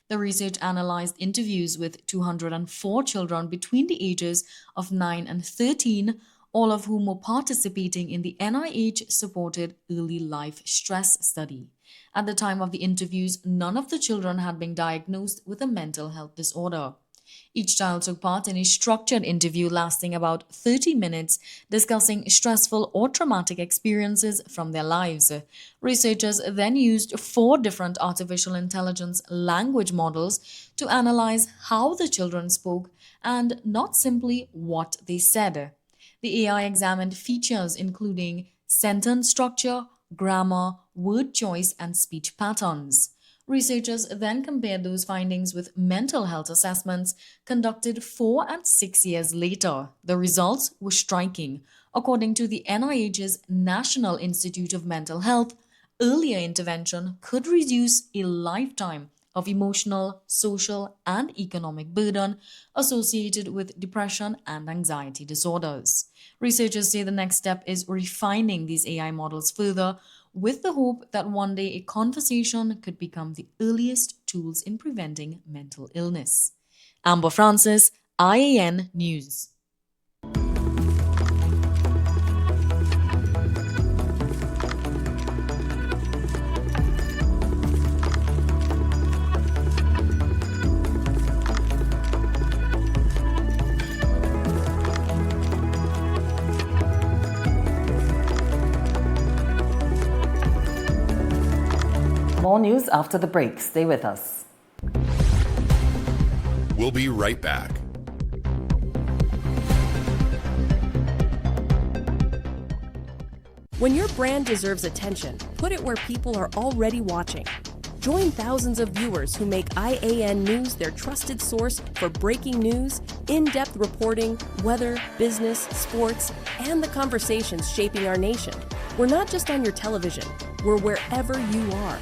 The research analyzed interviews with 204 children between the ages of 9 and 13, all of whom were participating in the NIH-supported Early Life Stress Study. At the time of the interviews, none of the children had been diagnosed with a mental health disorder. Each child took part in a structured interview lasting about 30 minutes, discussing stressful or traumatic experiences from their lives. Researchers then used 4 different artificial intelligence language models to analyze how the children spoke and not simply what they said. The AI examined features including sentence structure, grammar, word choice, and speech patterns. Researchers then compared those findings with mental health assessments conducted 4 and 6 years later. The results were striking. According to the NIH's National Institute of Mental Health, earlier intervention could reduce a lifetime of emotional, social, and economic burden associated with depression and anxiety disorders. Researchers say the next step is refining these AI models further, with the hope that one day a conversation could become the earliest tools in preventing mental illness. Amber Francis, I.A.N. News. More news after the break. Stay with us. We'll be right back. When your brand deserves attention, put it where people are already watching. Join thousands of viewers who make I.A.N. News their trusted source for breaking news, in-depth reporting, weather, business, sports, and the conversations shaping our nation. We're not just on your television, we're wherever you are.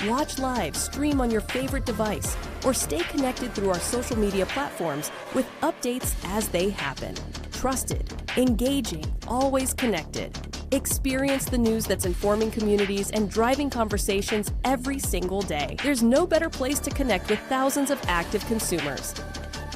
Watch live, stream on your favorite device, or stay connected through our social media platforms with updates as they happen. Trusted, engaging, always connected. Experience the news that's informing communities and driving conversations every single day. There's no better place to connect with thousands of active consumers.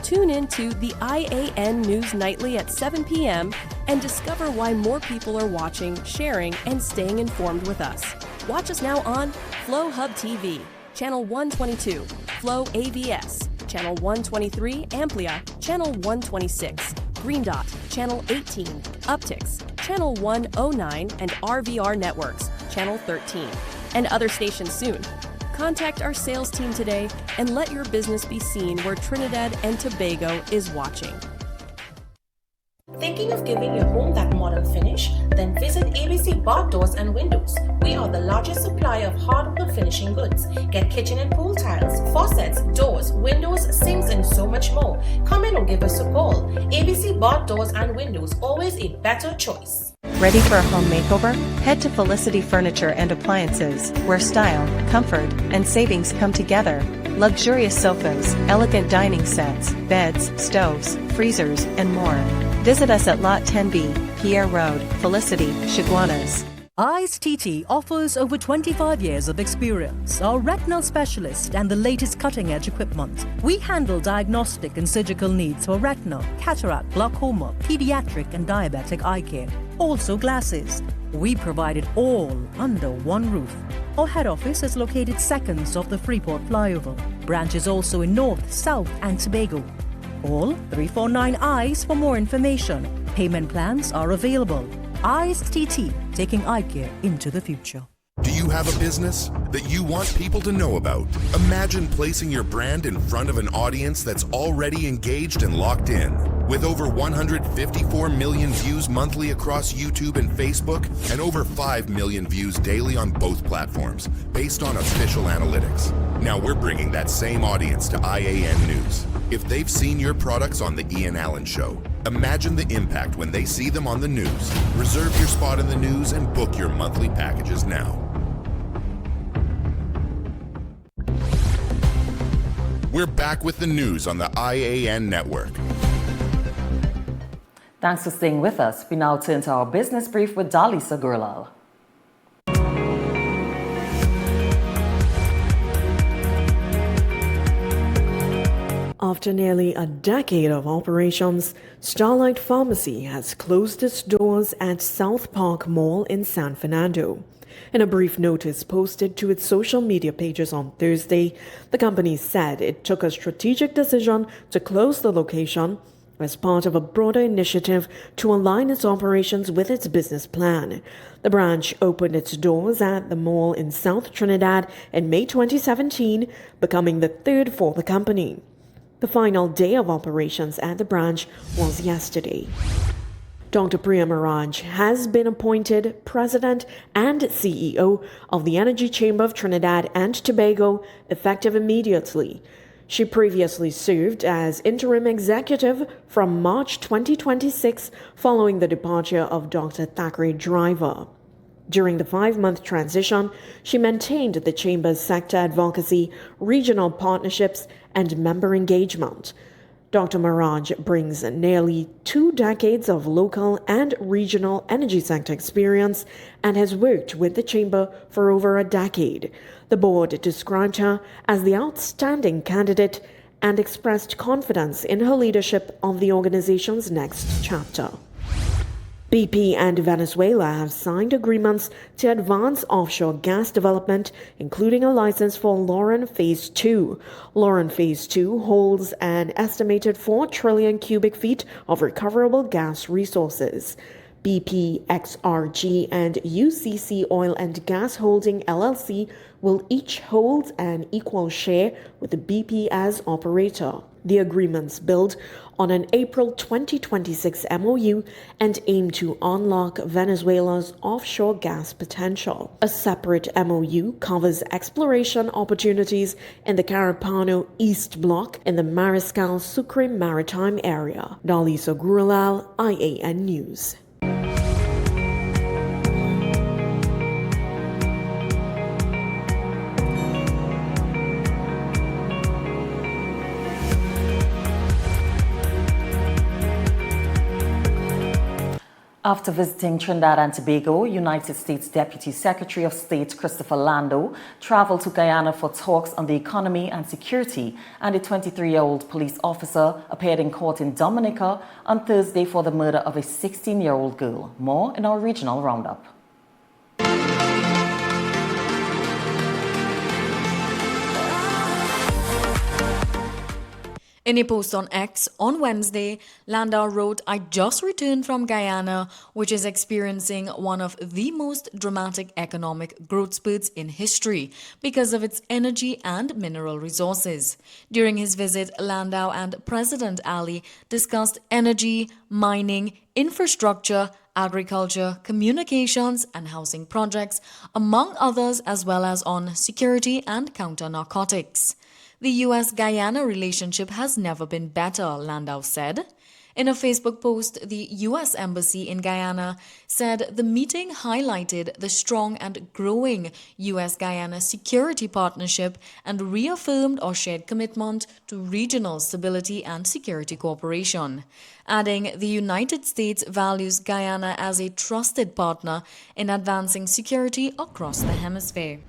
Tune in to the I.A.N. News Nightly at 7 p.m. and discover why more people are watching, sharing, and staying informed with us. Watch us now on Flow Hub TV, Channel 122, Flow AVS, Channel 123, Amplia, Channel 126, Green Dot, Channel 18, Uptix, Channel 109, and RVR Networks, Channel 13, and other stations soon. Contact our sales team today and let your business be seen where Trinidad and Tobago is watching. Thinking of giving your home that modern finish? Then visit ABC Bar Doors and Windows. We are the largest supplier of hardwood finishing goods. Get kitchen and pool tiles, faucets, doors, windows, sinks, and so much more. Come in or give us a call. ABC Bar Doors and Windows, always a better choice. Ready for a home makeover? Head to Felicity Furniture and Appliances, where style, comfort, and savings come together. Luxurious sofas, elegant dining sets, beds, stoves, freezers, and more. Visit us at Lot 10B, Pierre Road, Felicity, Chaguanas. I.A.N TT offers over 25 years of experience, are retinal specialist and the latest cutting-edge equipment. We handle diagnostic and surgical needs for retinal, cataract, glaucoma, pediatric and diabetic eye care. Also glasses. We provide it all under one roof. Our head office is located seconds off the Freeport flyover. Branches also in North, South and Tobago. Call 349 eyes for more information. Payment plans are available. I.A.N TT, taking eye care into the future. Do you have a business that you want people to know about? Imagine placing your brand in front of an audience that's already engaged and locked in. With over 154 million views monthly across YouTube and Facebook, and over 5 million views daily on both platforms, based on official analytics. Now we're bringing that same audience to I.A.N News. If they've seen your products on the Ian Allen Show, imagine the impact when they see them on the news. Reserve your spot in the news and book your monthly packages now. We're back with the news on the I.A.N network. Thanks for staying with us. We now turn to our business brief with Dalisa Gurlal. After nearly a decade of operations, Starlight Pharmacy has closed its doors at South Park Mall in San Fernando. In a brief notice posted to its social media pages on Thursday, the company said it took a strategic decision to close the location as part of a broader initiative to align its operations with its business plan. The branch opened its doors at the mall in South Trinidad in May 2017, becoming the third for the company. The final day of operations at the branch was yesterday. Dr. Priya Maraj has been appointed President and CEO of the Energy Chamber of Trinidad and Tobago, effective immediately. She previously served as interim executive from March 2026 following the departure of Dr. Thackeray Driver. During the 5-month transition, she maintained the Chamber's sector advocacy, regional partnerships, and member engagement. Dr. Maraj brings nearly 2 decades of local and regional energy sector experience and has worked with the Chamber for over a decade. The board described her as the outstanding candidate and expressed confidence in her leadership of the organization's next chapter. BP and Venezuela have signed agreements to advance offshore gas development, including a license for Lauren Phase 2. Lauren Phase 2 holds an estimated 4 trillion cubic feet of recoverable gas resources. BP, XRG, and UCC Oil and Gas Holding LLC will each hold an equal share with the BP as operator. The agreements build on an April 2026 MOU and aim to unlock Venezuela's offshore gas potential. A separate MOU covers exploration opportunities in the Carapano East Block in the Mariscal Sucre Maritime Area. Dalisa Gurlal, I.A.N News. After visiting Trinidad and Tobago, United States Deputy Secretary of State Christopher Lando traveled to Guyana for talks on the economy and security, and a 23-year-old police officer appeared in court in Dominica on Thursday for the murder of a 16-year-old girl. More in our regional roundup. In a post on X on Wednesday, Landau wrote, "I just returned from Guyana, which is experiencing one of the most dramatic economic growth spurts in history because of its energy and mineral resources." During his visit, Landau and President Ali discussed energy, mining, infrastructure, agriculture, communications, and housing projects, among others, as well as on security and counter-narcotics. The U.S.-Guyana relationship has never been better, Landau said. In a Facebook post, the U.S. Embassy in Guyana said the meeting highlighted the strong and growing U.S.-Guyana security partnership and reaffirmed our shared commitment to regional stability and security cooperation, adding the United States values Guyana as a trusted partner in advancing security across the hemisphere.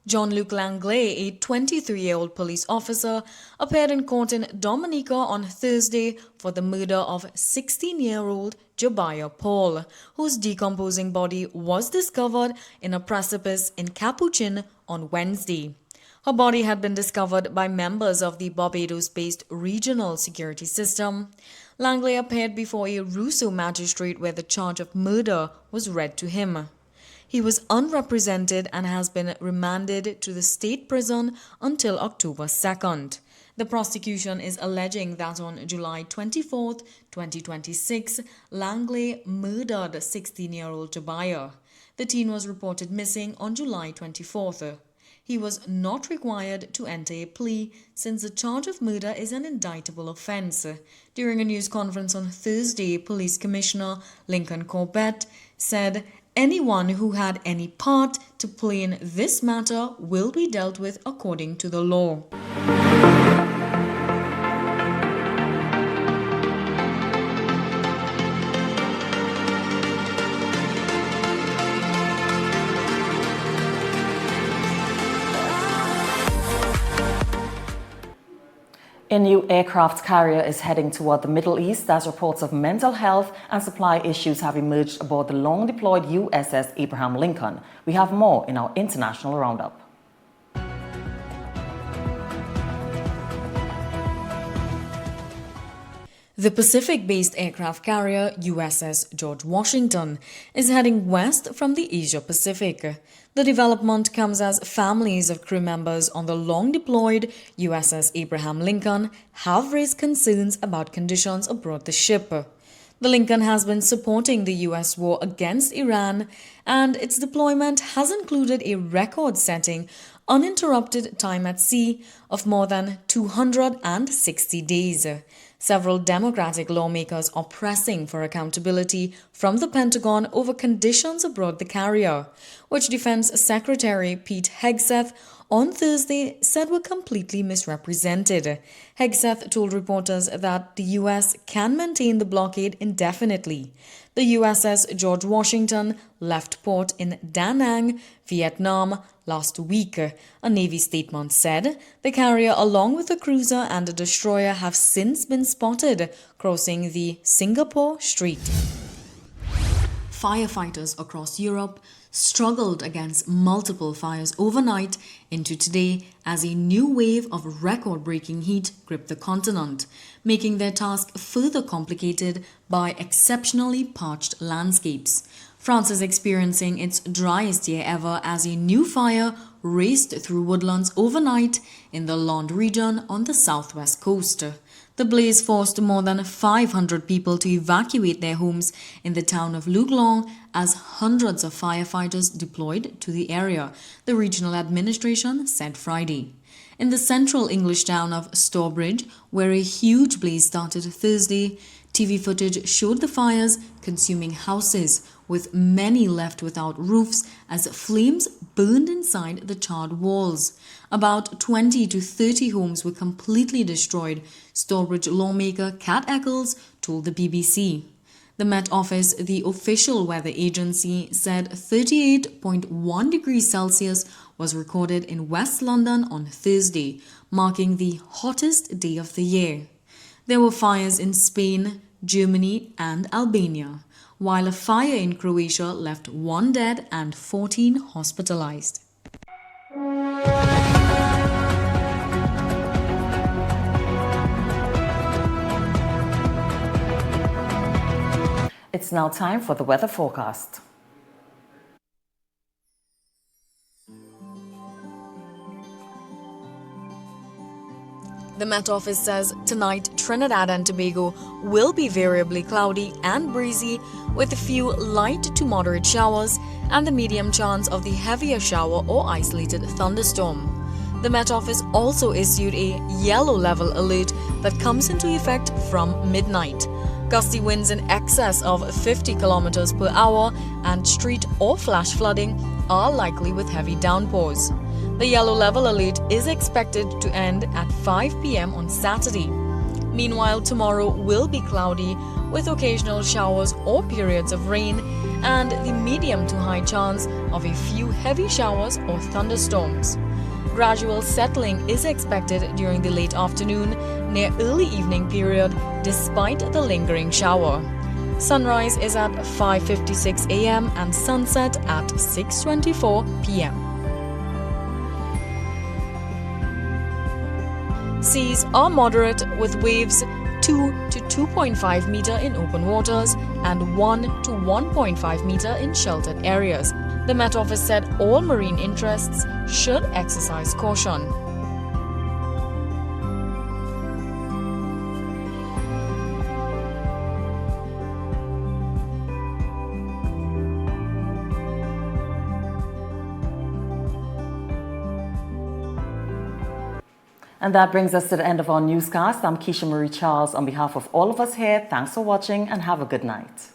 Jean-Luc Langlais, a 23-year-old police officer, appeared in court in Dominica on Thursday for the murder of 16-year-old Jabaya Paul, whose decomposing body was discovered in a precipice in Capuchin on Wednesday. Her body had been discovered by members of the Barbados-based regional security system. Langlais appeared before a Rousseau magistrate where the charge of murder was read to him. He was unrepresented and has been remanded to the state prison until October 2nd. The prosecution is alleging that on July 24, 2026, Langlais murdered 16-year-old Jabaya. The teen was reported missing on July 24th. He was not required to enter a plea since the charge of murder is an indictable offense. During a news conference on Thursday, Police Commissioner Lincoln Corbett said, "Anyone who had any part to play in this matter will be dealt with according to the law." A new aircraft carrier is heading toward the Middle East as reports of mental health and supply issues have emerged aboard the long-deployed USS Abraham Lincoln. We have more in our international roundup. The Pacific-based aircraft carrier USS George Washington is heading west from the Asia-Pacific. The development comes as families of crew members on the long-deployed USS Abraham Lincoln have raised concerns about conditions aboard the ship. The Lincoln has been supporting the U.S. war against Iran, and its deployment has included a record-setting, uninterrupted time at sea of more than 260 days. Several Democratic lawmakers are pressing for accountability from the Pentagon over conditions aboard the carrier, which Defense Secretary Pete Hegseth on Thursday said were completely misrepresented. Hegseth told reporters that the U.S. can maintain the blockade indefinitely. The USS George Washington left port in Da Nang, Vietnam, last week. A Navy statement said the carrier, along with a cruiser and a destroyer, have since been spotted crossing the Singapore Strait. Firefighters across Europe struggled against multiple fires overnight into today as a new wave of record-breaking heat gripped the continent, making their task further complicated by exceptionally parched landscapes. France is experiencing its driest year ever as a new fire raced through woodlands overnight in the Landes region on the southwest coast. The blaze forced more than 500 people to evacuate their homes in the town of Luglong as hundreds of firefighters deployed to the area, the regional administration said Friday. In the central English town of Stourbridge, where a huge blaze started Thursday, TV footage showed the fires consuming houses, with many left without roofs as flames burned inside the charred walls. About 20 to 30 homes were completely destroyed, Stourbridge lawmaker Kat Eccles told the BBC. The Met Office, the official weather agency, said 38.1 degrees Celsius was recorded in West London on Thursday, marking the hottest day of the year. There were fires in Spain, Germany and Albania, while a fire in Croatia left 1 dead and 14 hospitalized. It's now time for the weather forecast. The Met Office says tonight Trinidad and Tobago will be variably cloudy and breezy with a few light to moderate showers and the medium chance of the heavier shower or isolated thunderstorm. The Met Office also issued a yellow level alert that comes into effect from midnight. Gusty winds in excess of 50 kilometers per hour and street or flash flooding are likely with heavy downpours. The yellow level alert is expected to end at 5 p.m. on Saturday. Meanwhile, tomorrow will be cloudy with occasional showers or periods of rain and the medium to high chance of a few heavy showers or thunderstorms. Gradual settling is expected during the late afternoon near early evening period despite the lingering shower. Sunrise is at 5:56 a.m. and sunset at 6:24 p.m. Seas are moderate with waves 2 to 2.5 meter in open waters and 1 to 1.5 meter in sheltered areas. The Met Office said all marine interests should exercise caution. And that brings us to the end of our newscast. I'm Keisha Marie Charles. On behalf of all of us here, thanks for watching and have a good night.